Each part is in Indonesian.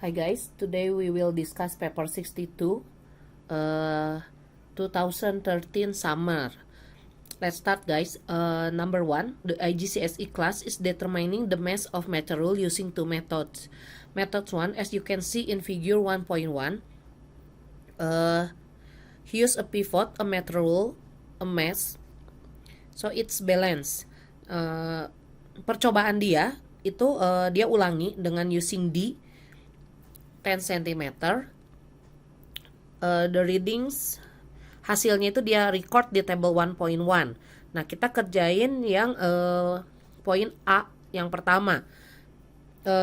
Hi guys, today we will discuss paper 62, 2013 summer. Let's start guys. Number 1, the IGCSE class is determining the mass of material using two methods. Method 1, as you can see in figure 1.1, use a pivot, a material, a mass, so it's balance. Percobaan dia itu dia ulangi dengan using D 10 cm. The readings hasilnya itu dia record di table 1.1. Nah, kita kerjain yang poin A yang pertama.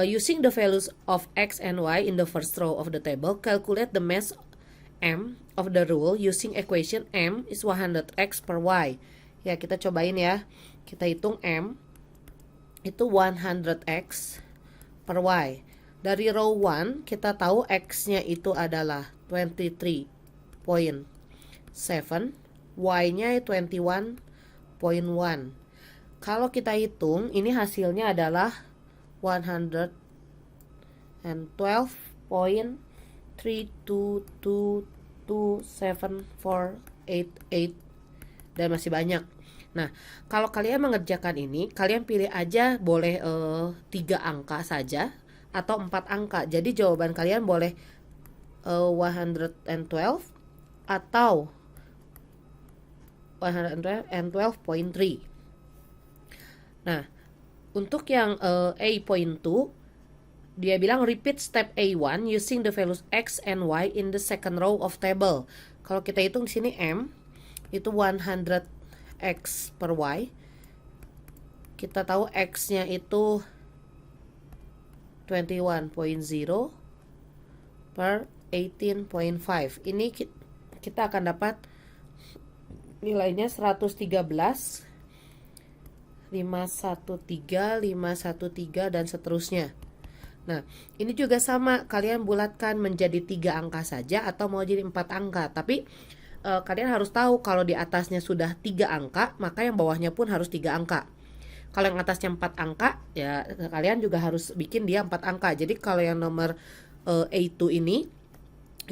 Using the values of X and Y in the first row of the table, calculate the mass M of the rule using equation M is 100X per Y. Ya, kita cobain ya. Kita hitung M itu 100X per Y. Dari row 1 kita tahu X-nya itu adalah 23.7, Y-nya 21.1. Kalau kita hitung, ini hasilnya adalah 112.3222748 dan masih banyak. Nah, kalau kalian mengerjakan ini, kalian pilih aja boleh 3 angka saja atau 4 angka. Jadi jawaban kalian boleh 112 atau 112.3. Nah, untuk yang A.2, dia bilang repeat step A1 using the values X and Y in the second row of table. Kalau kita hitung di sini M itu 100X per Y. Kita tahu X-nya itu 21.0 per 18.5. Ini kita akan dapat nilainya 113, 513, 513 dan seterusnya. Nah, ini juga sama, kalian bulatkan menjadi 3 angka saja atau mau jadi 4 angka. Tapi kalian harus tahu kalau di atasnya sudah 3 angka, maka yang bawahnya pun harus 3 angka. Kalau yang atasnya 4 angka, ya kalian juga harus bikin dia 4 angka. Jadi kalau yang nomor A2 ini,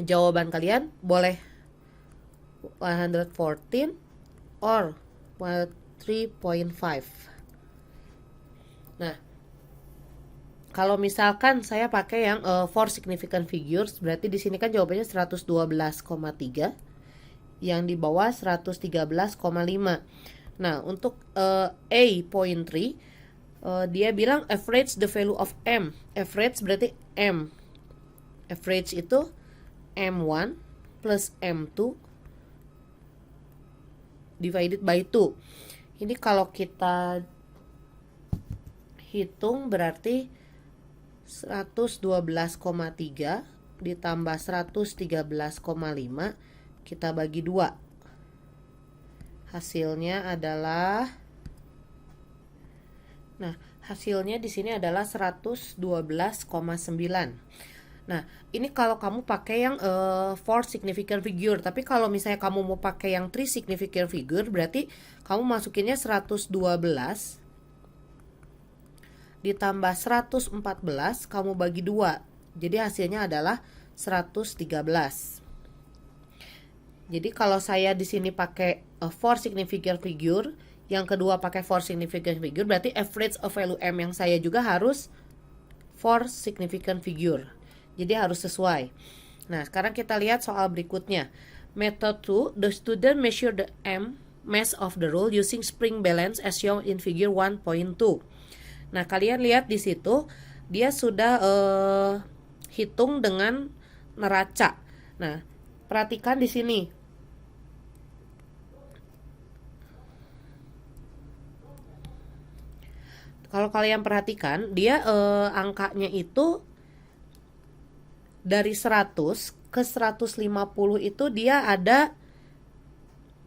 jawaban kalian boleh 114 or 3.5. Nah, kalau misalkan saya pakai yang 4 significant figures, berarti di sini kan jawabannya 112,3, yang di bawah 113,5. Nah, untuk A.3, dia bilang average the value of M. Average berarti M. Average itu M1 plus M2 divided by 2. Ini kalau kita hitung berarti 112,3 ditambah 113,5 kita bagi 2. Hasilnya adalah, nah, hasilnya di sini adalah 112,9. Nah, ini kalau kamu pakai yang 4 significant figure. Tapi kalau misalnya kamu mau pakai yang 3 significant figure, berarti kamu masukinnya 112 ditambah 114 kamu bagi 2. Jadi hasilnya adalah 113. Jadi kalau saya di sini pakai 4 significant figure, yang kedua pakai 4 significant figure, berarti average of value M yang saya juga harus 4 significant figure. Jadi harus sesuai. Nah, sekarang kita lihat soal berikutnya. Method 2, the student measure the M mass of the roll using spring balance as shown in figure 1.2. Nah, kalian lihat di situ dia sudah hitung dengan neraca. Nah, perhatikan di sini. Kalau kalian perhatikan, dia angkanya itu dari 100 ke 150 itu dia ada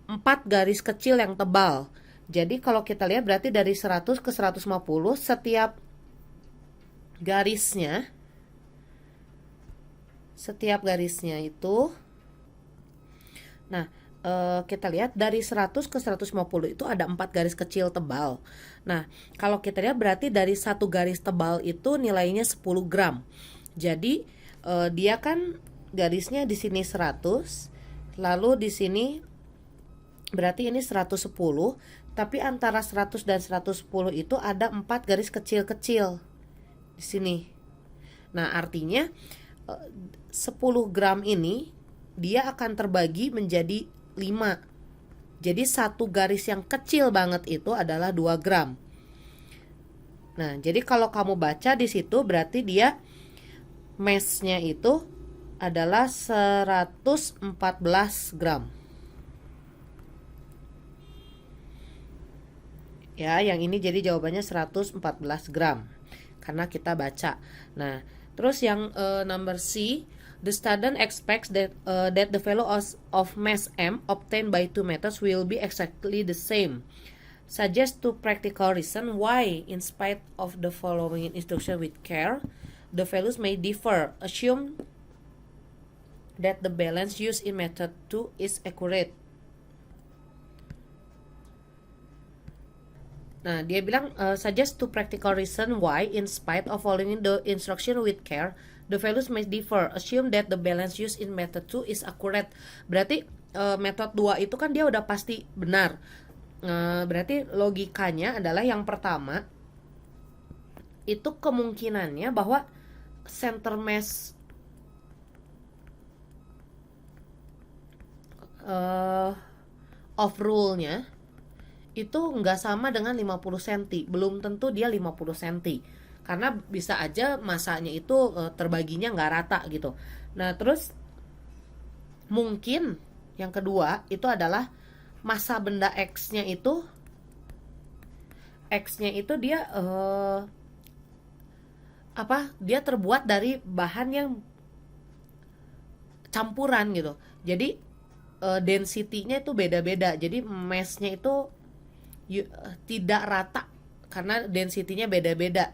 4 garis kecil yang tebal. Jadi kalau kita lihat berarti dari 100 ke 150 setiap garisnya itu, nah, kita lihat dari 100 ke 150 itu ada 4 garis kecil tebal. Nah, kalau kita lihat berarti dari satu garis tebal itu nilainya 10 gram. Jadi dia kan garisnya di sini 100, lalu di sini berarti ini 110, tapi antara 100 dan 110 itu ada 4 garis kecil-kecil di sini. Nah, artinya 10 gram ini dia akan terbagi menjadi 5. Jadi satu garis yang kecil banget itu adalah 2 gram. Nah, jadi kalau kamu baca di situ berarti dia mass-nya itu adalah 114 gram. Ya, yang ini jadi jawabannya 114 gram karena kita baca. Nah, terus yang number C, the student expects that the value of mass m obtained by two methods will be exactly the same. Suggest two practical reason why, in spite of the following instruction with care, the values may differ. Assume that the balance used in method 2 is accurate. Nah, dia bilang suggest two practical reason why, in spite of following the instruction with care, the values may differ. Assume that the balance used in method 2 is accurate. Berarti methode 2 itu kan dia udah pasti benar. Berarti logikanya adalah yang pertama itu kemungkinannya bahwa center mass of rule-nya itu nggak sama dengan 50 cm. Belum tentu dia 50 cm. Karena bisa aja masanya itu terbaginya nggak rata gitu. Nah, terus mungkin yang kedua itu adalah massa benda X-nya itu dia dia terbuat dari bahan yang campuran gitu. Jadi density-nya itu beda-beda. Jadi mass-nya itu tidak rata karena density-nya beda-beda.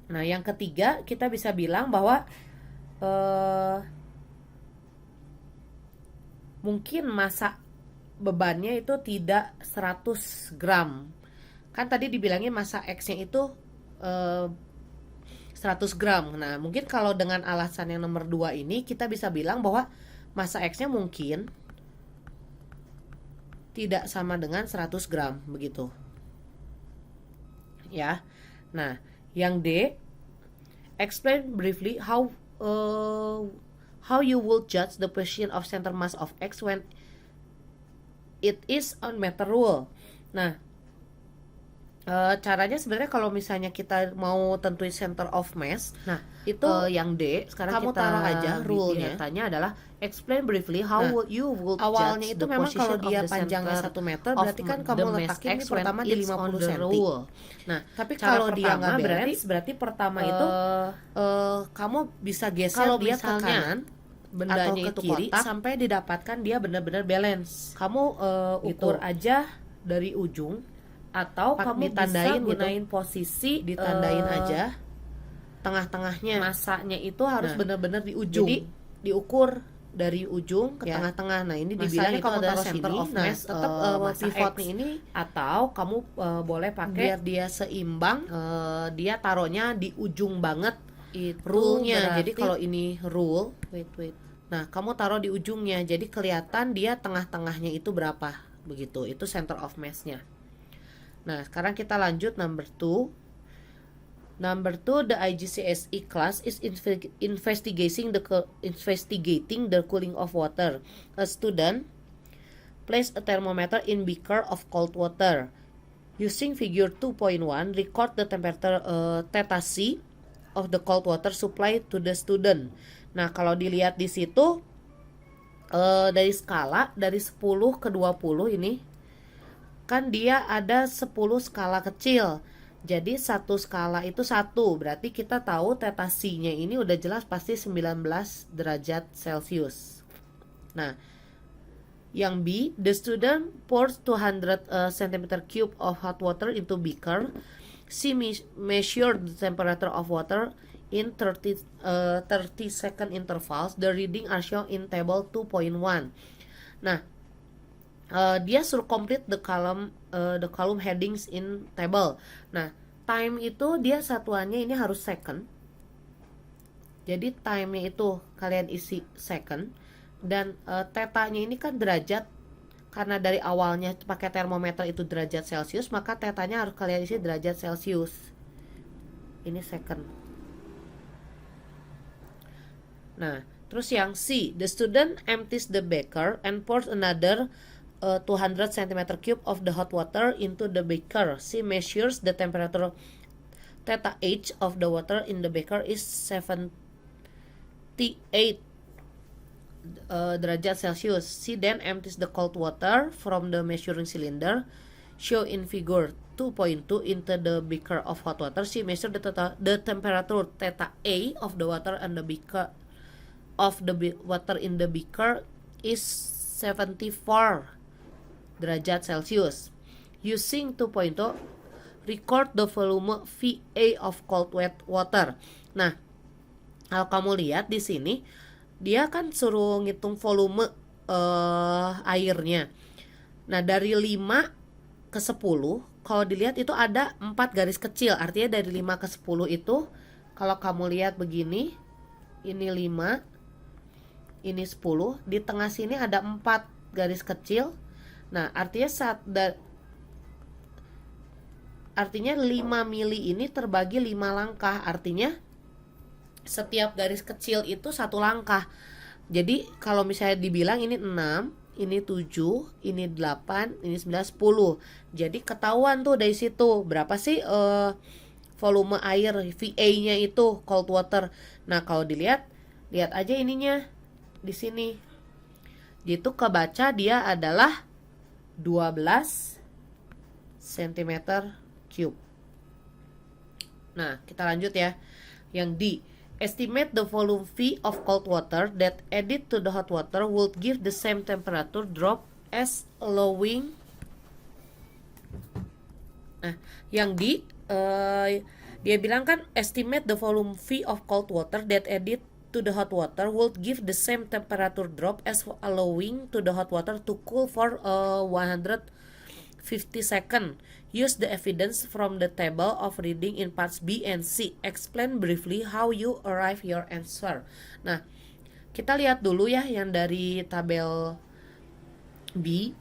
Nah, yang ketiga kita bisa bilang bahwa mungkin massa bebannya itu tidak 100 gram. Kan tadi dibilangin massa X-nya itu 100 gram. Nah, mungkin kalau dengan alasan yang nomor 2 ini kita bisa bilang bahwa massa X-nya mungkin tidak sama dengan 100 gram begitu. Ya. Nah, yang D, explain briefly how you will judge the position of center mass of X when it is on meter rule. Nah, caranya sebenarnya kalau misalnya kita mau tentuin center of mass, nah itu yang D, sekarang kamu kita taruh aja rule-nya. Tanya adalah explain briefly how you will awalnya itu memang kalau dia panjangnya 1 meter berarti kan kamu letakin pertama di 50 cm. Nah, tapi kalau dia nggak berarti pertama itu kamu bisa geser dia ke kanan bendanya atau ke kiri sampai didapatkan dia benar-benar balance. Kamu ukur aja dari ujung atau kamu ditandain bisa gunain posisi ditandain aja tengah-tengahnya. Masanya itu harus benar-benar di ujung. Jadi diukur dari ujung ke tengah-tengah. Nah, ini dibilangnya kalau taruh center of mass tetap pivotnya ini, atau kamu boleh pakai biar dia seimbang, dia taruhnya di ujung banget. Rule-nya. Jadi kalau ini rule, wait. Nah, kamu taruh di ujungnya. Jadi kelihatan dia tengah-tengahnya itu berapa. Begitu. Itu center of mass-nya. Nah, sekarang kita lanjut number 2. Number 2, the IGCSE class is investigating the cooling of water. A student place a thermometer in beaker of cold water. Using figure 2.1, record the temperature theta C of the cold water supply to the student. Nah, kalau dilihat di situ dari skala dari 10 ke 20 ini kan dia ada 10 skala kecil. Jadi satu skala itu 1. Berarti kita tahu theta C-nya ini udah jelas pasti 19 derajat Celcius. Nah, yang B, the student pours 200 cm3 of hot water into beaker. She measured the temperature of water in 30 second intervals. The reading are shown in table 2.1. Nah, dia suruh complete the column headings in table. Nah, time itu dia satuannya ini harus second. Jadi time-nya itu kalian isi second. Dan tetanya ini kan derajat. Karena dari awalnya pakai termometer itu derajat Celcius, maka tetanya harus kalian isi derajat Celcius. Ini second. Nah, terus yang C, the student empties the beaker and pours another 200 cm³ of the hot water into the beaker. She measures the temperature theta H of the water in the beaker is 78 derajat Celcius. She then empties the cold water from the measuring cylinder shown in figure 2.2 into the beaker of hot water. She measures the temperature theta A of the water and the beaker water in the beaker is 74 derajat Celcius. Using 2.0, record the volume VA of cold wet water. Nah, kalau kamu lihat di sini, dia kan suruh ngitung volume airnya. Nah, dari 5 ke 10, kalau dilihat itu ada 4 garis kecil. Artinya dari 5 ke 10 itu, kalau kamu lihat begini, ini 5, ini 10, di tengah sini ada 4 garis kecil. Nah, artinya 5 mili ini terbagi 5 langkah. Artinya setiap garis kecil itu 1 langkah. Jadi kalau misalnya dibilang ini 6, ini 7, ini 8, ini 9, 10. Jadi ketahuan tuh dari situ berapa sih volume air VA-nya itu cold water. Nah, kalau lihat aja ininya di sini. Itu kebaca dia adalah 12 cm³. Nah, kita lanjut ya. Yang D, estimate the volume V of cold water that added to the hot water would give the same temperature drop as allowing. Nah, yang D, dia bilang kan estimate the volume V of cold water that added to the hot water would give the same temperature drop as allowing to the hot water to cool for 150 seconds. Use the evidence from the table of reading in parts B and C. Explain briefly how you arrive your answer. Nah, kita lihat dulu ya yang dari tabel B.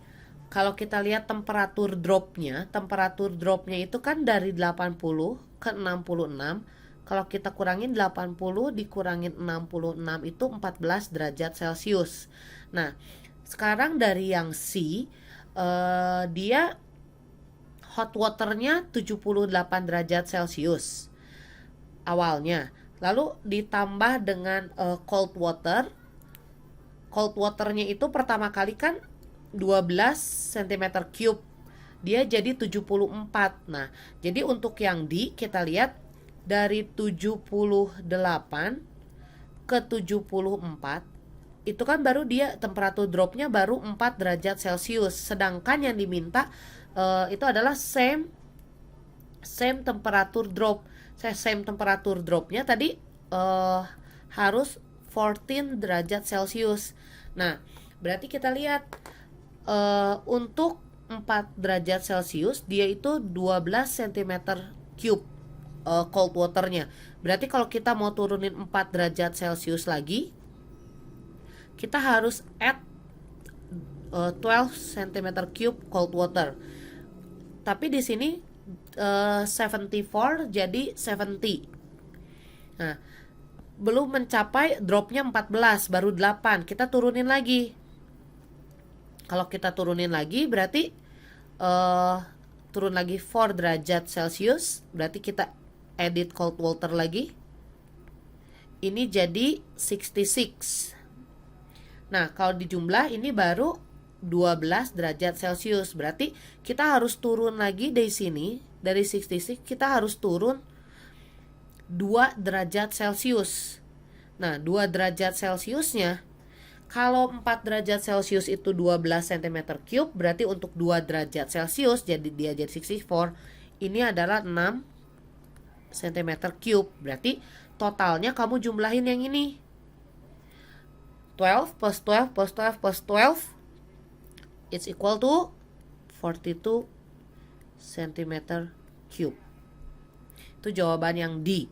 Kalau kita lihat temperatur dropnya itu kan dari 80 ke 66. Kalau kita kurangin 80 dikurangin 66 itu 14 derajat Celcius. Nah, sekarang dari yang C, dia hot waternya 78 derajat Celcius awalnya. Lalu ditambah dengan cold water. Cold waternya itu pertama kali kan 12 cm³. Dia jadi 74. Nah, jadi untuk yang D kita lihat dari 78 ke 74 itu kan baru dia temperatur dropnya baru 4 derajat Celcius. Sedangkan yang diminta itu adalah same temperatur drop. Same temperatur dropnya tadi harus 14 derajat Celcius. Nah, berarti kita lihat untuk 4 derajat Celcius dia itu 12 cm³ cold waternya. Berarti kalau kita mau turunin 4 derajat Celcius lagi, kita harus add 12 cm³ cold water. Tapi di sini 74 jadi 70. Nah, belum mencapai dropnya 14, baru 8. Kita turunin lagi. Kalau kita turunin lagi berarti turun lagi 4 derajat Celcius. Berarti kita edit cold water lagi. Ini jadi 66. Nah, kalau dijumlah ini baru 12 derajat Celcius. Berarti kita harus turun lagi dari sini. Dari 66 kita harus turun 2 derajat Celcius. Nah, 2 derajat Celciusnya, kalau 4 derajat Celcius itu 12 cm³, berarti untuk 2 derajat Celcius jadi dia jadi 64. Ini adalah 6 cm³. Berarti totalnya kamu jumlahin yang ini. 12 plus 12 plus 12 plus 12 it's equal to 42 cm³. Itu jawaban yang D.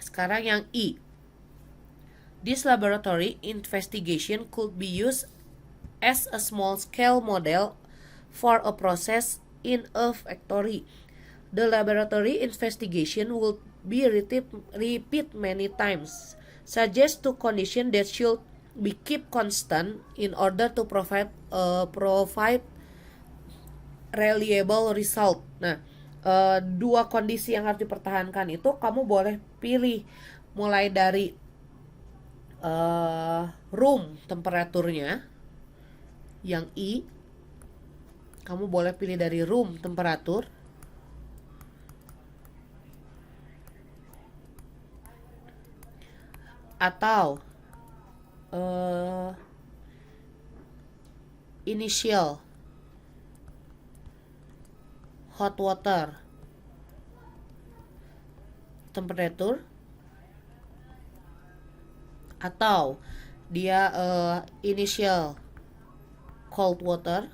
Sekarang yang E. This laboratory investigation could be used as a small-scale model for a process in a factory. The laboratory investigation will be repeat many times, suggest to condition that should be kept constant in order to provide reliable result. Nah, dua kondisi yang harus dipertahankan itu kamu boleh pilih mulai dari room temperaturnya yang I, kamu boleh pilih dari room temperatur, atau initial hot water temperature, atau dia initial cold water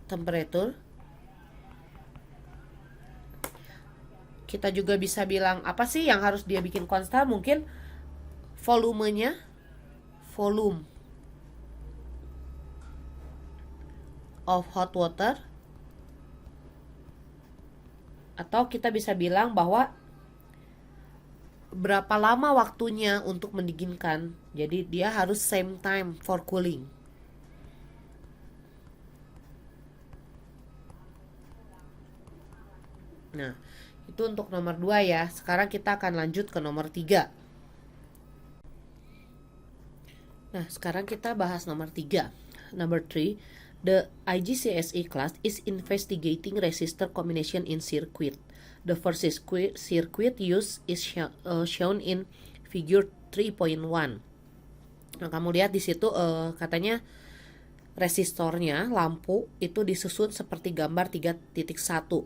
temperature. Kita juga bisa bilang apa sih yang harus dia bikin konstan? Mungkin volumenya, volume of hot water, atau kita bisa bilang bahwa berapa lama waktunya untuk mendinginkan. Jadi dia harus same time for cooling. Nah, itu untuk nomor 2 ya. Sekarang kita akan lanjut ke nomor 3. Nah, sekarang kita bahas nomor 3. Number 3, the IGCSE class is investigating resistor combination in circuit. The first circuit used is shown in figure 3.1. Nah, kamu lihat di situ katanya resistornya lampu itu disusun seperti gambar 3.1.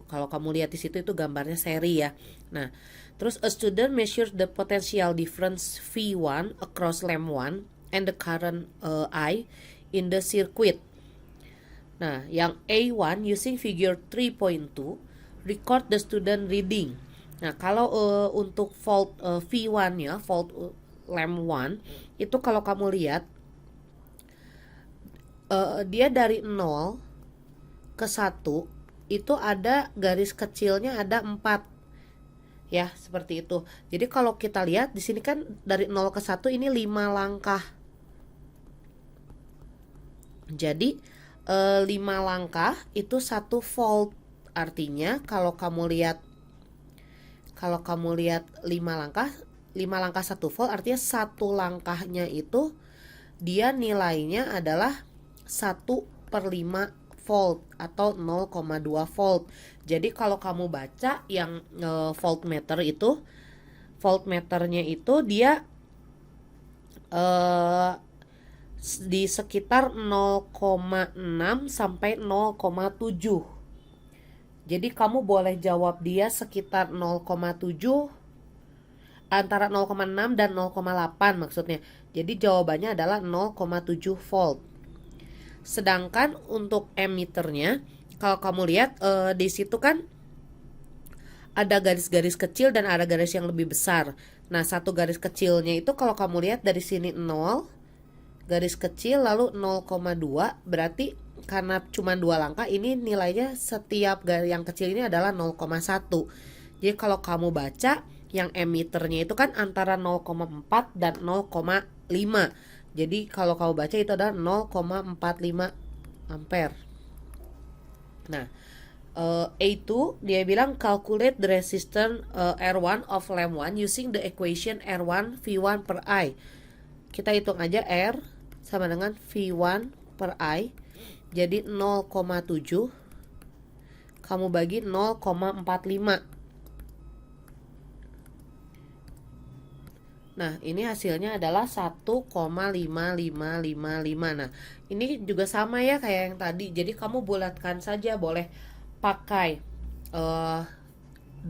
Kalau kamu lihat di situ itu gambarnya seri ya. Nah, terus a student measures the potential difference V1 across lamp 1 and the current I in the circuit. Nah, yang A1 using figure 3.2 record the student reading. Nah, kalau untuk volt V1 ya, volt lamp 1 itu kalau kamu lihat dia dari 0 ke 1 itu ada garis kecilnya ada 4 ya, seperti itu. Jadi kalau kita lihat di sini kan dari 0 ke 1 ini 5 langkah. Jadi 5 langkah itu 1 volt. Artinya kalau kamu lihat 5 langkah 1 volt, artinya 1 langkahnya itu dia nilainya adalah 1/5 volt atau 0,2 volt. Jadi kalau kamu baca yang voltmeter itu, voltmeternya itu dia di sekitar 0,6 sampai 0,7. Jadi kamu boleh jawab dia sekitar 0,7, antara 0,6 dan 0,8 maksudnya. Jadi jawabannya adalah 0,7 volt. Sedangkan untuk emmiternya, kalau kamu lihat di situ kan ada garis-garis kecil dan ada garis yang lebih besar. Nah, satu garis kecilnya itu kalau kamu lihat dari sini 0, garis kecil lalu 0,2, berarti karena cuma 2 langkah ini nilainya setiap garis yang kecil ini adalah 0,1. Jadi kalau kamu baca yang emmiternya itu kan antara 0,4 dan 0,5. Jadi kalau kamu baca itu adalah 0,45 ampere. Nah, A2 dia bilang calculate the resistance R1 of lamp 1 using the equation R1 V1 per I. Kita hitung aja R sama dengan V1 per I. Jadi 0,7 kamu bagi 0,45. Nah, ini hasilnya adalah 1,5555. Nah, ini juga sama ya kayak yang tadi. Jadi kamu bulatkan saja, boleh pakai 2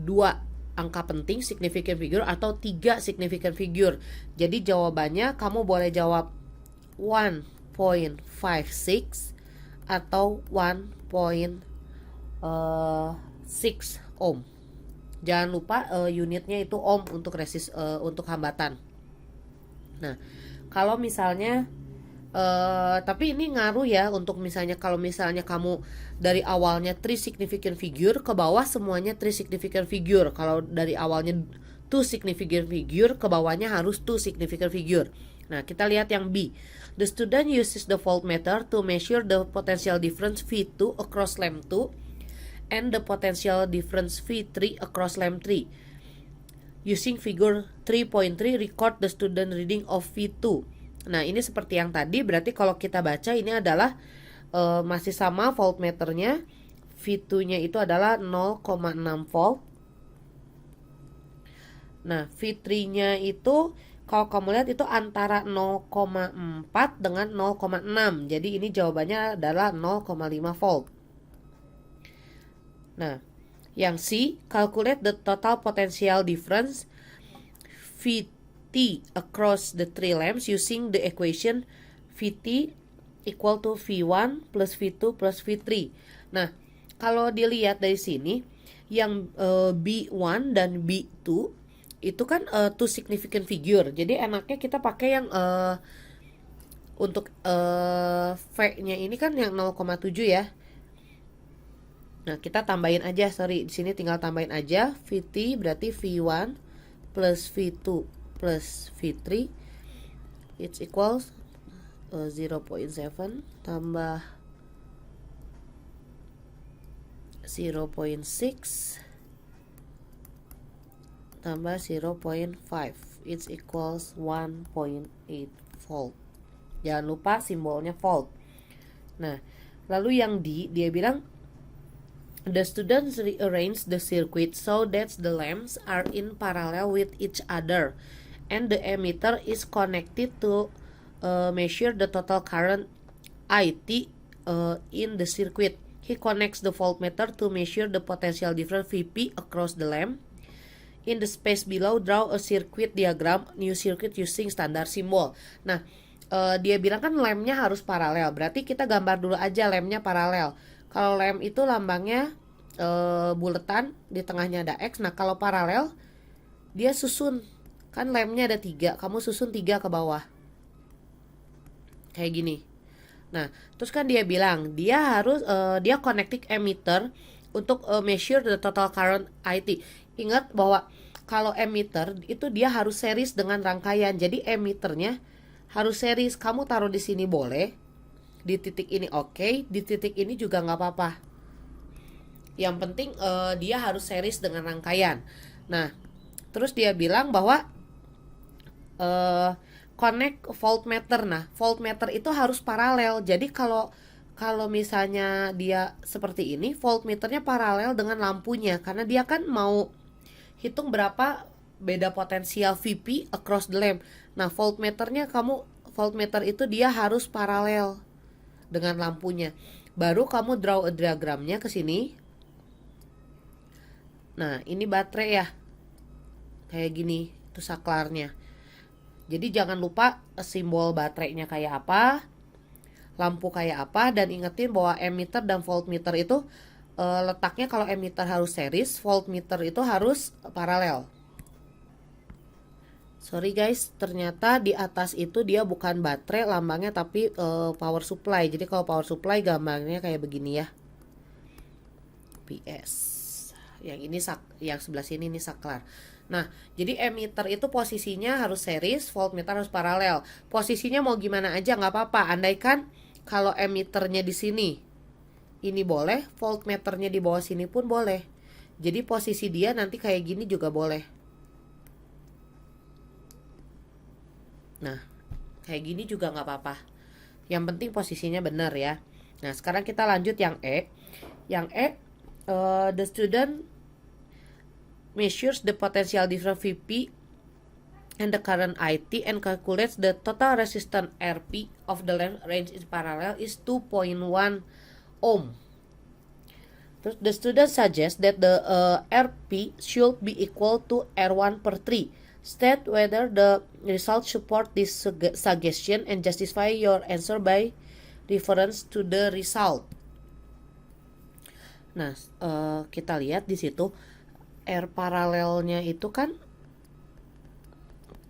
angka penting significant figure atau 3 significant figure. Jadi jawabannya kamu boleh jawab 1.56 atau 1.6 ohm. Jangan lupa unitnya itu ohm untuk untuk hambatan. Nah, kalau misalnya tapi ini ngaruh ya untuk misalnya kalau misalnya kamu dari awalnya 3 significant figure, ke bawah semuanya 3 significant figure. Kalau dari awalnya 2 significant figure, ke bawahnya harus 2 significant figure. Nah, kita lihat yang B. The student uses the voltmeter to measure the potential difference V2 across lamp 2 and the potential difference V3 across lamp 3. Using figure 3.3, record the student reading of V2. Nah, ini seperti yang tadi, berarti kalau kita baca ini adalah masih sama voltmeternya. V2-nya itu adalah 0,6 volt. Nah, V3-nya itu kalau kamu lihat itu antara 0,4 dengan 0,6. Jadi ini jawabannya adalah 0,5 volt. Nah, yang C, calculate the total potential difference VT across the 3 lamps using the equation VT equal to V1 plus V2 plus V3. Nah, kalau dilihat dari sini, yang B1 dan B2 itu kan 2 significant figure. Jadi enaknya kita pakai yang untuk V-nya ini kan yang 0,7 ya. Nah, kita tambahin aja, di sini tinggal tambahin aja VT berarti V1 plus V2 plus V3 it's equals 0.7 tambah 0.6 tambah 0.5 it's equals 1.8 volt. Jangan lupa simbolnya volt. Nah, lalu yang D, dia bilang the students rearrange the circuit so that the lamps are in parallel with each other and the emitter is connected to measure the total current IT in the circuit. He connects the voltmeter to measure the potential difference VP across the lamp. In the space below, draw a circuit diagram, new circuit using standard symbol. Nah, dia bilang kan lampnya harus paralel, berarti kita gambar dulu aja lampnya paralel. Kalau lem itu lambangnya buletan, di tengahnya ada X. Nah, kalau paralel dia susun. Kan lemnya ada 3, kamu susun 3 ke bawah. Kayak gini. Nah, terus kan dia bilang dia harus dia connecting emitter untuk measure the total current IT. Ingat bahwa kalau emitter itu dia harus series dengan rangkaian. Jadi emitternya harus series. Kamu taruh di sini boleh, di titik ini oke, di titik ini juga nggak apa-apa. Yang penting dia harus series dengan rangkaian. Nah, terus dia bilang bahwa connect voltmeter. Nah, voltmeter itu harus paralel. Jadi kalau misalnya dia seperti ini, voltmeternya paralel dengan lampunya, karena dia kan mau hitung berapa beda potensial VP across the lamp. Nah, voltmeter itu dia harus paralel dengan lampunya. Baru kamu draw a diagramnya ke sini. Nah, ini baterai ya. Kayak gini, itu saklarnya. Jadi jangan lupa simbol baterainya kayak apa, lampu kayak apa, dan ingetin bahwa emitter dan voltmeter itu letaknya kalau emitter harus series, voltmeter itu harus paralel. Sorry guys, ternyata di atas itu dia bukan baterai lambangnya, tapi power supply. Jadi kalau power supply gambarnya kayak begini ya. PS. Yang ini yang sebelah sini ini saklar. Nah, jadi emitter itu posisinya harus series, voltmeter harus paralel. Posisinya mau gimana aja nggak apa-apa. Andaikan kalau emitternya di sini, ini boleh, voltmeternya di bawah sini pun boleh. Jadi posisi dia nanti kayak gini juga boleh. Nah, kayak gini juga nggak apa-apa. Yang penting posisinya benar ya. Nah, sekarang kita lanjut yang E. Yang E, the student measures the potential difference VP and the current IT and calculates the total resistance RP of the lamp range in parallel is 2.1 ohm. The student suggests that the RP should be equal to R1 per 3. State whether the results support this suggestion and justify your answer by reference to the result. Nah, kita lihat di situ R paralelnya itu kan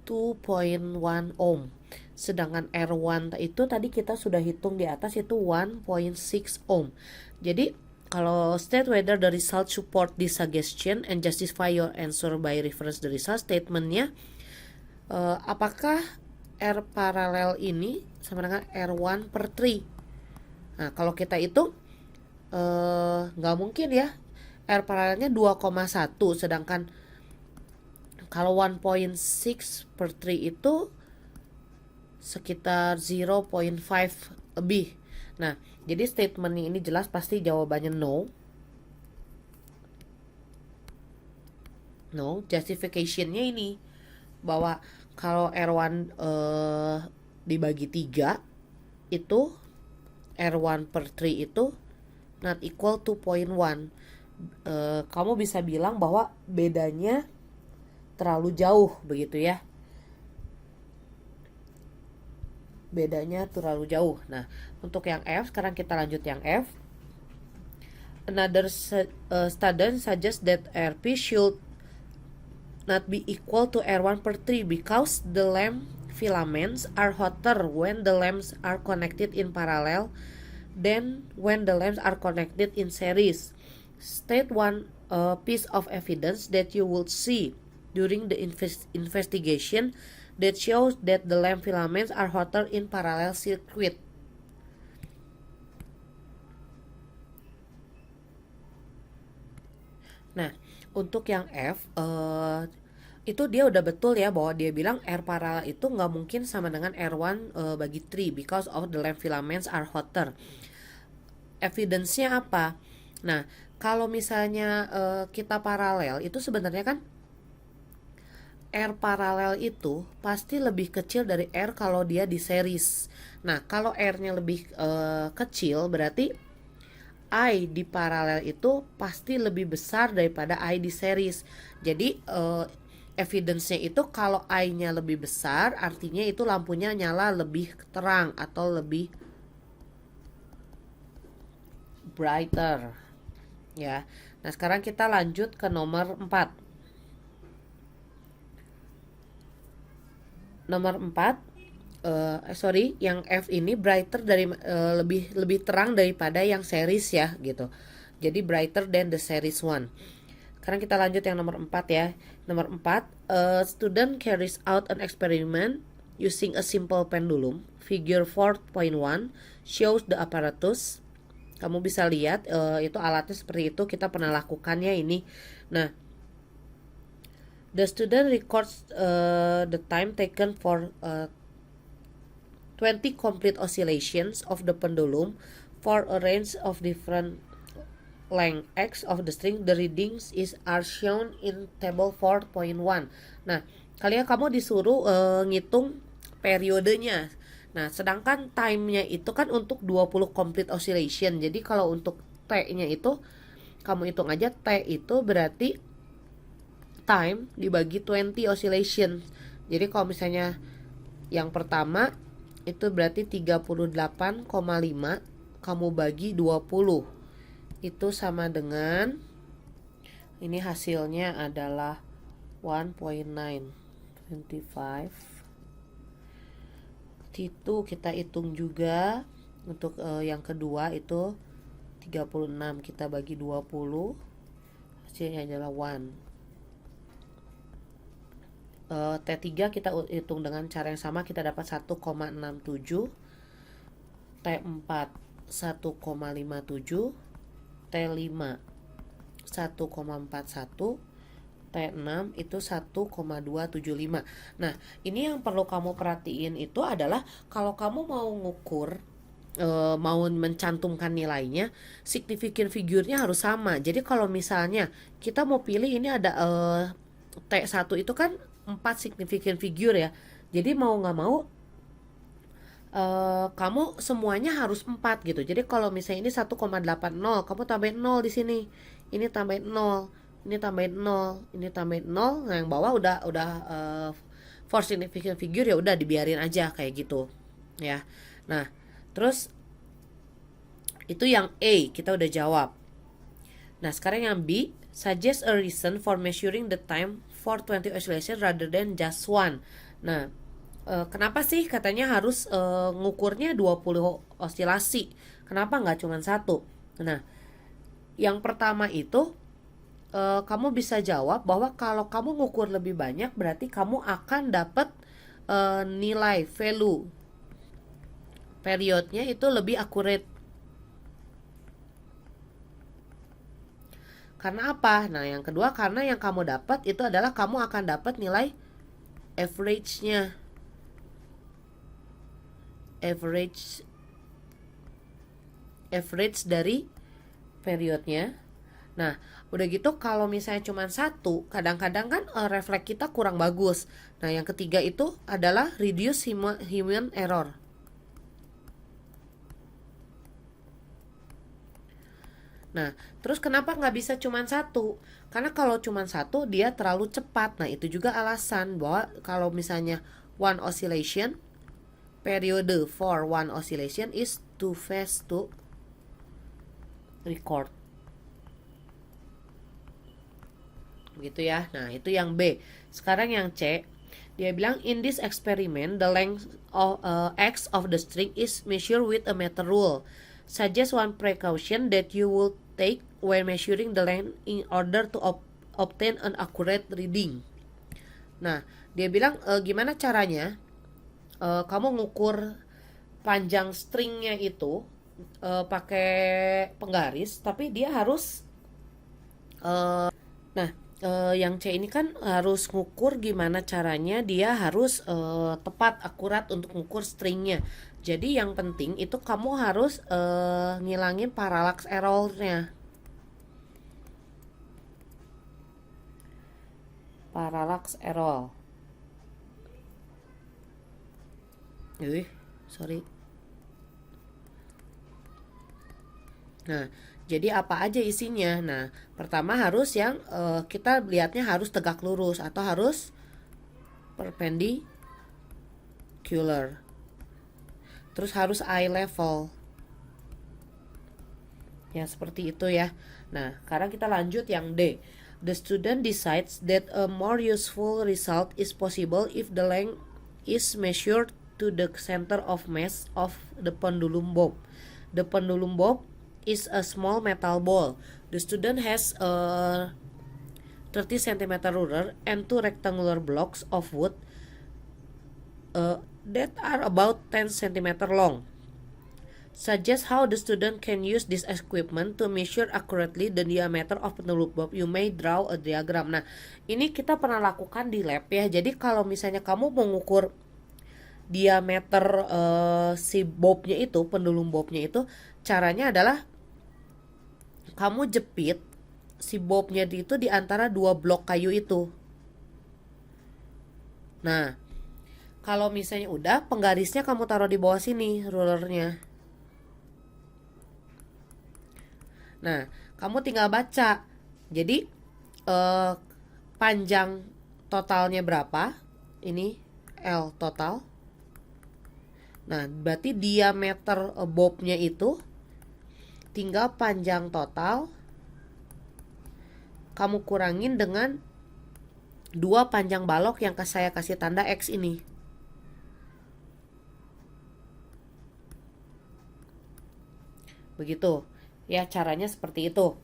2.1 ohm. Sedangkan R1 itu tadi kita sudah hitung di atas itu 1.6 ohm. Jadi kalau state whether the result support this suggestion and justify your answer by reference the result, statementnya apakah R paralel ini sama dengan R1 per 3. Nah kalau kita itu nggak mungkin ya, R paralelnya 2,1, sedangkan kalau 1.6 per 3 itu sekitar 0.5 lebih. Nah, jadi statement ini jelas pasti jawabannya no. No, justification-nya ini bahwa kalau R1 dibagi 3 itu R1 per 3 itu not equal 2.1. Kamu bisa bilang bahwa bedanya terlalu jauh begitu ya. Bedanya terlalu jauh. Nah, untuk yang F, sekarang kita lanjut yang F. Another student suggests that RP should not be equal to R1 per 3 because the lamp filaments are hotter when the lamps are connected in parallel than when the lamps are connected in series. State one piece of evidence that you would see during the investigation that shows that the lamp filaments are hotter in parallel circuit. Nah, untuk yang F, itu dia udah betul ya bahwa dia bilang R parallel itu nggak mungkin sama dengan R1 bagi 3 because of the lamp filaments are hotter. Evidence-nya apa? Nah, kalau misalnya kita paralel itu sebenarnya kan R paralel itu pasti lebih kecil dari R kalau dia di series. Nah, kalau R-nya lebih kecil berarti I di paralel itu pasti lebih besar daripada I di series. Jadi evidence-nya itu kalau I-nya lebih besar artinya itu lampunya nyala lebih terang atau lebih brighter ya. Nah, sekarang kita lanjut ke nomor 4. Nomor 4, yang F ini brighter dari lebih terang daripada yang series ya gitu. Jadi brighter than the series one. Sekarang kita lanjut yang nomor 4 ya. Nomor 4, student carries out an experiment using a simple pendulum. Figure 4.1 shows the apparatus. Kamu bisa lihat itu alatnya seperti itu, kita pernah lakukannya ini. Nah, the student records the time taken for 20 complete oscillations of the pendulum for a range of different length x of the string. The readings are shown in table 4.1. Nah, kamu disuruh ngitung periodenya. Nah, sedangkan time-nya itu kan untuk 20 complete oscillation. Jadi kalau untuk T-nya itu kamu hitung aja, T itu berarti time dibagi 20 oscillation. Jadi kalau misalnya yang pertama itu berarti 38,5 kamu bagi 20. Itu sama dengan ini hasilnya adalah 1.925. Itu kita hitung juga untuk yang kedua itu 36 kita bagi 20 hasilnya adalah 1. T3 kita hitung dengan cara yang sama, kita dapat 1,67. T4 1,57. T5 1,41. T6 itu 1,275. Nah, ini yang perlu kamu perhatiin itu adalah kalau kamu mau ngukur, mau mencantumkan nilainya, significant figure-nya harus sama. Jadi kalau misalnya kita mau pilih ini ada T1 itu kan 4 significant figure ya. Jadi mau nggak mau kamu semuanya harus 4 gitu. Jadi kalau misalnya ini 1,80, kamu tambahin 0 di sini. Ini tambahin 0, ini tambahin 0, ini tambahin 0. Nah, yang bawah udah for significant figure ya udah dibiarin aja kayak gitu. Ya. Nah, terus itu yang A kita udah jawab. Nah, sekarang yang B, Suggest a reason for measuring the time for 20 oscillation rather than just one. Nah, kenapa sih katanya harus ngukurnya 20 osilasi? Kenapa nggak cuma satu? Nah, yang pertama itu kamu bisa jawab bahwa kalau kamu ngukur lebih banyak berarti kamu akan dapat nilai value periodnya itu lebih akurat. Karena apa? Nah, yang kedua karena yang kamu dapat itu adalah kamu akan dapat nilai average-nya. Average dari periodnya. Nah, udah gitu kalau misalnya cuma satu, kadang-kadang kan refleks kita kurang bagus. Nah, yang ketiga itu adalah reduce human error. Nah, terus kenapa nggak bisa cuma satu? Karena kalau cuma satu dia terlalu cepat. Nah, itu juga alasan bahwa kalau misalnya one oscillation, periode for one oscillation is too fast to record. Begitu ya. Nah, itu yang B. Sekarang yang C. Dia bilang in this experiment the length of x of the string is measured with a meter rule. Suggest one precaution that you will take when measuring the length in order to obtain an accurate reading. Nah, dia bilang gimana caranya kamu ngukur panjang stringnya itu pakai penggaris, tapi dia harus yang C ini kan harus ngukur gimana caranya dia harus tepat akurat untuk ngukur stringnya. Jadi yang penting itu kamu harus ngilangin parallax error-nya. Parallax error. Sorry. Nah, jadi apa aja isinya? Nah, pertama harus yang kita lihatnya harus tegak lurus atau harus perpendicular. Terus harus eye level. Ya, seperti itu ya. Nah, sekarang kita lanjut yang D. The student decides that a more useful result is possible if the length is measured to the center of mass of the pendulum bob. The pendulum bob is a small metal ball. The student has a 30 cm ruler and two rectangular blocks of wood that are about 10 cm long. Suggest how the student can use this equipment to measure accurately the diameter of pendulum bob. You may draw a diagram. Nah, ini kita pernah lakukan di lab ya. Jadi kalau misalnya kamu mau mengukur diameter si bobnya itu, pendulum bobnya itu, caranya adalah kamu jepit si bobnya itu di antara dua blok kayu itu. Nah, kalau misalnya udah, penggarisnya kamu taruh di bawah sini, rulernya. Nah, kamu tinggal baca. Jadi panjang totalnya berapa? Ini L total. Nah, berarti diameter bobnya itu tinggal panjang total kamu kurangin dengan dua panjang balok yang saya kasih tanda X ini. Begitu. Ya, caranya seperti itu.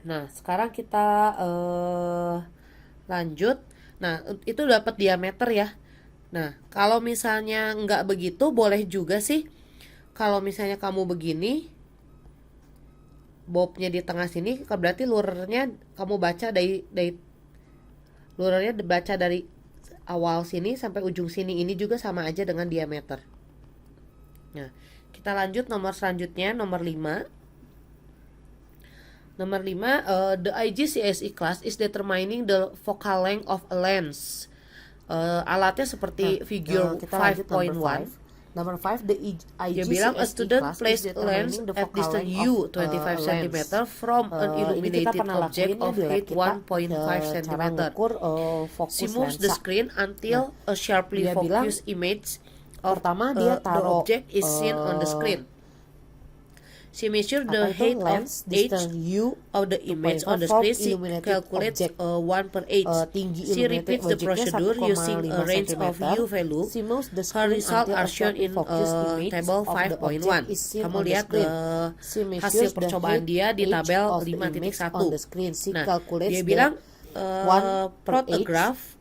Nah, sekarang kita lanjut. Nah, itu dapat diameter ya. Nah, kalau misalnya nggak begitu, boleh juga sih. Kalau misalnya kamu begini, bobnya di tengah sini, berarti lurernya kamu baca dari lurernya dibaca dari awal sini sampai ujung sini. Ini juga sama aja dengan diameter. Nah, kita lanjut nomor selanjutnya, nomor 5. Nomor 5, the IGCSE class is determining the focal length of a lens. Alatnya seperti figure 5.1. Number 5, the Dia bilang a student place a lens at distance U 25 cm from an illuminated object of height 1.5 cm. She moves the screen until a sharply focused image of the object is seen on the screen. She measures Apa the itu? height of Lens each distance U of the image on the from screen. She illuminated calculates object. 1 per each. Tinggi She illuminated repeats the objectnya procedure using a 1,5 range cm. of U value. She moves the Her screen results until are a shown sharply in focused image table of the 5.1. object is seen Kamu on the lihat screen. She measures hasil the percobaan height dia di each tabel of the image on 5.1. the screen. She Nah, calculates dia the bilang 1 per plot a each. graph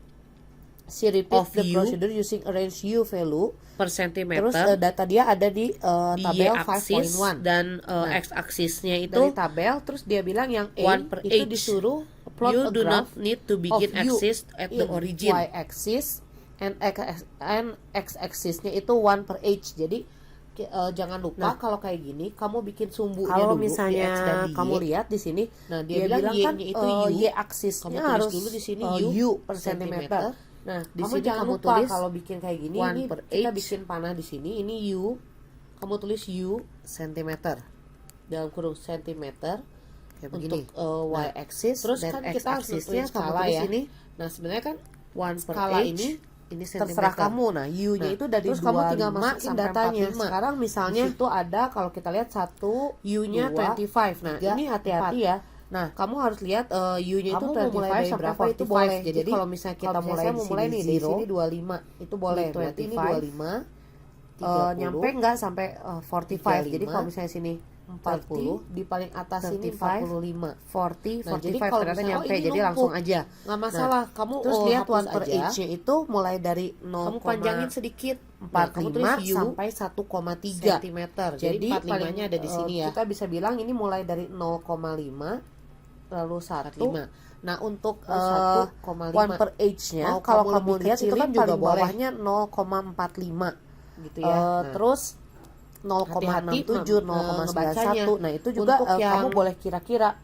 She repeats of the U procedure using a range U value. per Terus centimeter data dia ada di di tabel y-axis 5.1. dan Nah, x-axisnya itu dari tabel, terus dia bilang yang A 1 per itu each. disuruh plot You a do not graph need to of begin U axis at the in origin. y-axis and x-axisnya itu 1 per h. Jadi jangan lupa kalau kayak gini kamu bikin sumbunya Kalau dulu misalnya di x dan di kamu y. lihat di sini, Nah, dia bilang kan y-nya itu U. y-aksisnya Kamu tulis harus dulu di sini U U per per sentimeter. sentimeter. Nah, Di kamu sini jangan kamu lupa tulis kalau bikin kayak gini 1 ini per kita h. bikin panah di sini, ini U. Kamu tulis U sentimeter dalam kurung sentimeter Kayak untuk begini. y-axis Terus dan kan kita harus x-axisnya nentuin kamu skala tulis ya. ini. Nah, sebenarnya kan 1 per skala h, ini sentimeter. terserah kamu. Nah, U-nya Nah, itu dari terus kamu tinggal 25 masukin sampai datanya. 45. Sekarang misalnya Di itu ada kalau kita lihat 1 U-nya 25. Nah, 3, ini hati-hati ya. Nah, kamu harus lihat U-nya itu Kamu mau mulai 25 dari sampai berapa itu 45. boleh. Jadi kalau misalnya kita kalau mulai saya di mau sini mulai nih, di 0, sini 25 itu boleh. Ini Berarti ini 25, 25 nyampe enggak sampai 45. Jadi 35, kalau misalnya sini 40 di paling atas ini 45. 40, Nah, 45 jadi kalau ternyata misalnya, nyampe, ini jadi numpuk, langsung aja. nggak masalah. Kamu Terus lihat hapus 1 per aja. h-nya Itu mulai dari 0, kamu panjangin sedikit. 45 kamu tulis U sampai 1,3 sentimeter. Jadi 45-nya ada di sini ya. Kita bisa bilang ini mulai dari 0,5 lalu 1. 45. Nah, untuk 1,5 1 per h-nya Mau kalau kamu kamu lebih lihat itu kan kecilin juga paling boleh. bawahnya 0,45 gitu ya. terus Hati-hati 0,67, ngebacanya. 0,91. Nah, itu juga Untuk yang kamu boleh kira-kira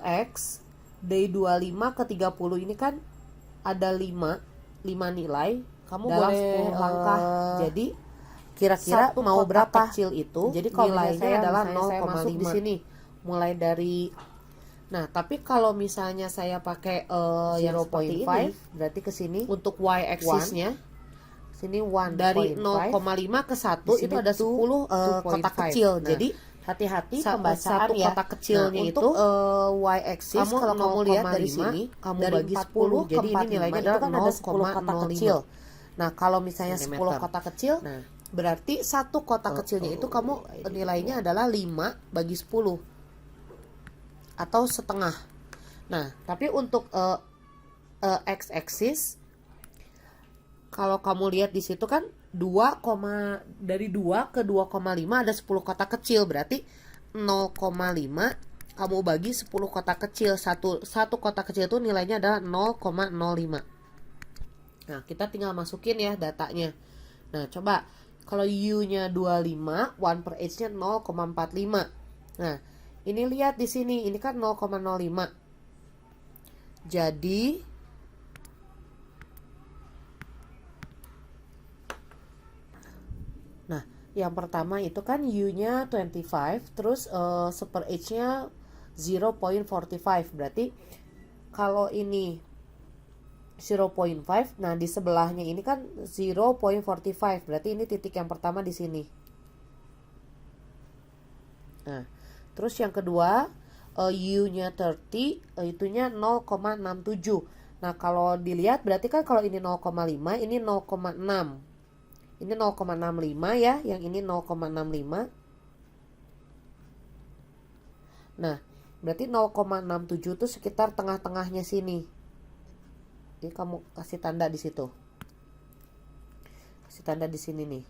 X dari 25 ke 30 ini kan ada 5 nilai. Kamu Dalam boleh 10 langkah. Jadi kira-kira satu mau kotak berapa kecil itu. Jadi kalau Nilainya saya adalah misalnya saya masuk di 0,5 sini. mulai dari. Nah, tapi kalau misalnya saya pakai yang seperti 0.5, ini, berarti ke sini Untuk y-axisnya sini 1 dari 0,5 ke 1 Di itu sini ada 10 kotak 2.5. kecil. Nah, Jadi hati-hati satu pembacaan ya. kotak kecilnya nah, itu, untuk y-axis kamu kalau kamu lihat dari 0,5, sini kamu dari bagi 40, 10 jadi ini nilainya adalah kan ada ada 10 kotak 0,05. kecil. Nah, kalau misalnya 10 Sentimeter. kotak kecil, Nah, berarti satu kotak kecilnya itu kamu nilainya adalah 5 bagi 10 atau setengah. Nah, tapi untuk x-axis kalau kamu lihat di situ kan dari 2 ke 2,5 ada 10 kotak kecil, berarti 0,5 kamu bagi 10 kotak kecil. Satu kotak kecil itu nilainya adalah 0,05. Nah, kita tinggal masukin ya datanya. Nah, coba kalau U-nya 25, 1 per H-nya 0,45. Nah, ini lihat di sini, ini kan 0,05. Jadi yang pertama itu kan U-nya 25, terus per H-nya 0.45. Berarti kalau ini 0.5, nah di sebelahnya ini kan 0.45. Berarti ini titik yang pertama di sini. Nah, terus yang kedua U-nya 30, itunya 0,67. Nah, kalau dilihat berarti kan kalau ini 0,5, ini 0,6. Ini 0,65 ya, yang ini 0,65. Nah, berarti 0,67 itu sekitar tengah-tengahnya sini. Jadi kamu kasih tanda di situ. Kasih tanda di sini nih.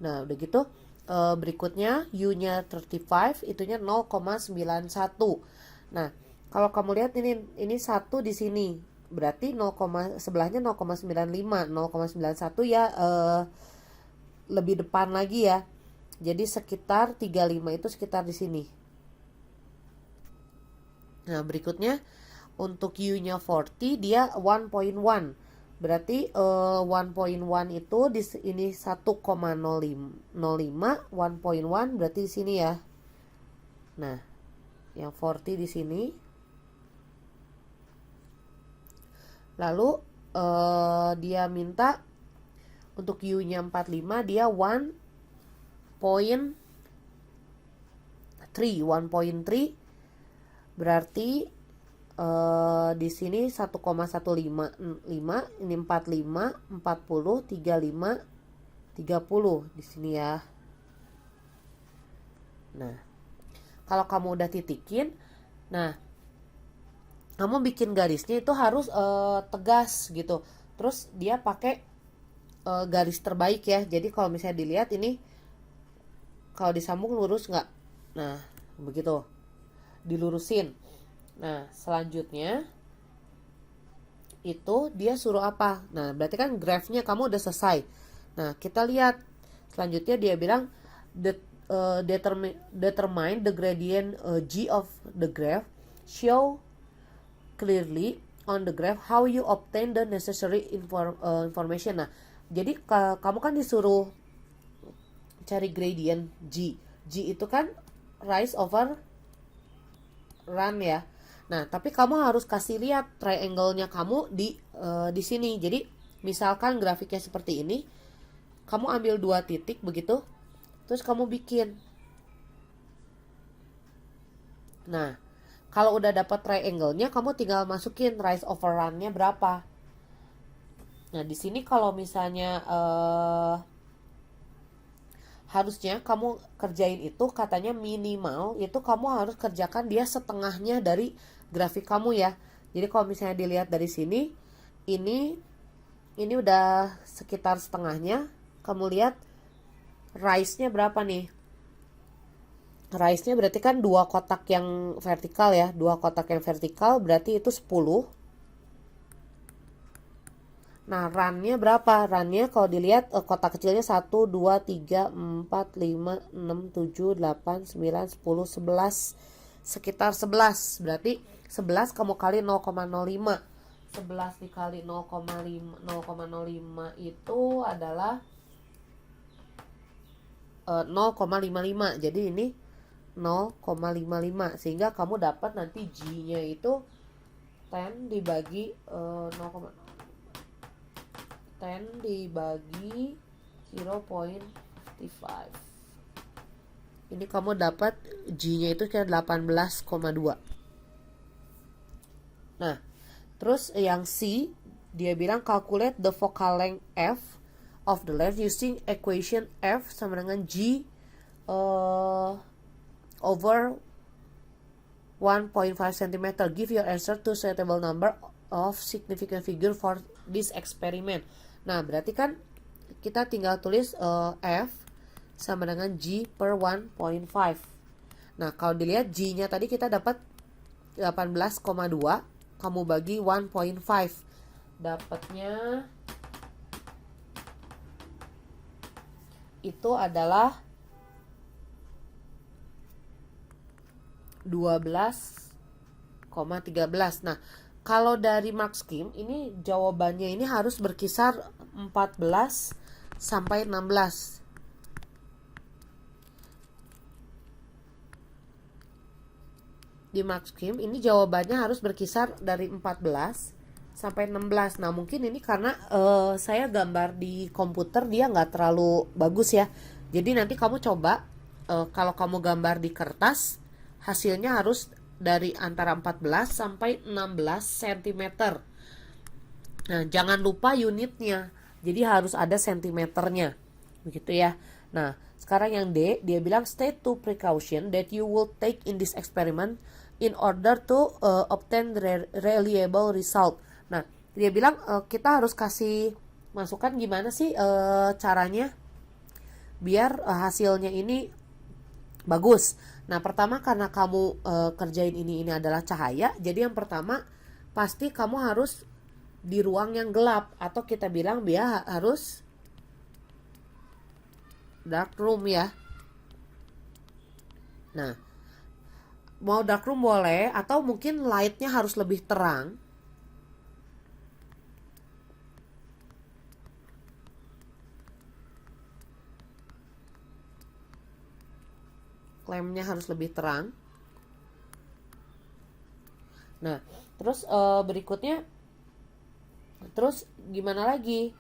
Nah, udah gitu berikutnya U-nya 35, itunya 0,91. Nah, kalau kamu lihat ini 1 di sini. Berarti sebelahnya 0,95, 0,91 ya lebih depan lagi ya. Jadi sekitar 35 itu sekitar di sini. Nah, berikutnya untuk U-nya 40 dia 1.1. Berarti 1.1 itu di ini 1,05, 1.1 berarti di sini ya. Nah, yang 40 di sini. Lalu dia minta untuk U-nya 45 dia 1 1.3 berarti di sini 1,155, ini 45, 40, 35, 30 di sini ya. Nah, kalau kamu udah titikin, nah kamu bikin garisnya itu harus tegas gitu. Terus dia pakai garis terbaik ya. Jadi kalau misalnya dilihat ini, kalau disambung lurus nggak? Nah, begitu. Dilurusin. Nah, selanjutnya itu dia suruh apa? Nah, berarti kan grafnya kamu udah selesai. Nah, kita lihat selanjutnya dia bilang determine the gradient G of the graph, show clearly on the graph how you obtain the necessary information. Nah, jadi kamu kan disuruh cari gradient G. G itu kan rise over run ya. Nah, tapi kamu harus kasih lihat triangle-nya kamu di sini. Jadi, misalkan grafiknya seperti ini, kamu ambil 2 titik begitu, terus kamu bikin. Nah, kalau udah dapat triangle-nya, kamu tinggal masukin rise over run-nya berapa. Nah, di sini kalau misalnya harusnya kamu kerjain itu katanya minimal itu kamu harus kerjakan dia setengahnya dari grafik kamu ya. Jadi kalau misalnya dilihat dari sini, ini udah sekitar setengahnya. Kamu lihat rise-nya berapa nih? Rise-nya berarti kan 2 kotak yang vertikal ya. 2 kotak yang vertikal berarti itu 10. Nah, run-nya berapa? Run-nya kalau dilihat kotak kecilnya 1, 2, 3, 4, 5, 6, 7, 8, 9, 10, 11. Sekitar 11. Berarti 11 kamu kali 0,05. 11 dikali 0,05 itu adalah 0,55. Jadi ini 0,55. Sehingga kamu dapat nanti G-nya itu 10 dibagi 10 dibagi 0.55. Ini kamu dapat G-nya itu kayak 18,2. Nah, terus yang C, dia bilang calculate the focal length F of the length using equation F sama dengan G over 1.5 cm. Give your answer to suitable number of significant figure for this experiment. Nah, berarti kan kita tinggal tulis F sama dengan G per 1.5. Nah, kalau dilihat G-nya tadi kita dapat 18,2. Kamu bagi 1.5. Dapatnya itu adalah 12,13. Nah, kalau dari Max Kim ini jawabannya ini harus berkisar 14 sampai 16. Di Max Kim ini jawabannya harus berkisar dari 14 sampai 16. Nah, mungkin ini karena saya gambar di komputer dia nggak terlalu bagus ya. Jadi nanti kamu coba kalau kamu gambar di kertas hasilnya harus dari antara 14 sampai 16 cm. Nah, jangan lupa unitnya. Jadi harus ada sentimeternya. Begitu ya. Nah, sekarang yang D, dia bilang state two precaution that you will take in this experiment in order to obtain reliable result. Nah, dia bilang kita harus kasih masukan gimana sih caranya biar hasilnya ini bagus. Nah, pertama karena kamu kerjain ini adalah cahaya, jadi yang pertama pasti kamu harus di ruang yang gelap atau kita bilang dia harus dark room ya. Nah, mau dark room boleh atau mungkin lightnya harus lebih terang. Lampnya harus lebih terang. Nah, terus berikutnya, terus gimana lagi?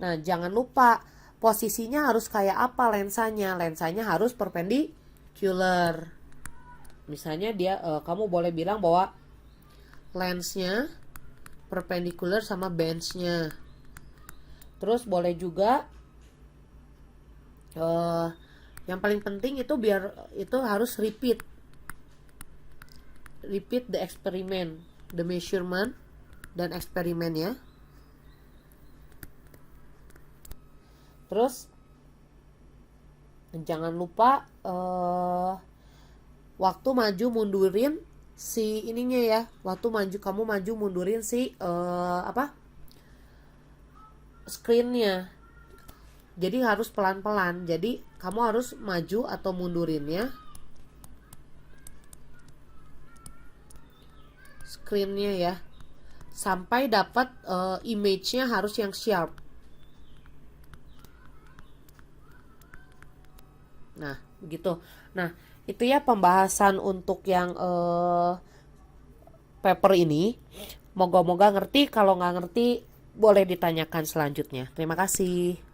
Nah, jangan lupa posisinya harus kayak apa lensanya. Lensanya harus perpendicular. Misalnya kamu boleh bilang bahwa lensnya perpendicular sama benchnya. Terus boleh juga yang paling penting itu biar itu harus repeat the experiment, the measurement dan eksperimen ya. Terus jangan lupa waktu maju mundurin si ininya ya. Kamu maju mundurin si screennya. Jadi harus pelan-pelan. Jadi kamu harus maju atau mundurinnya screennya ya, sampai dapat image-nya harus yang sharp. Nah, begitu. Nah, itu ya pembahasan untuk yang paper ini. Moga-moga ngerti. Kalau nggak ngerti, boleh ditanyakan selanjutnya. Terima kasih.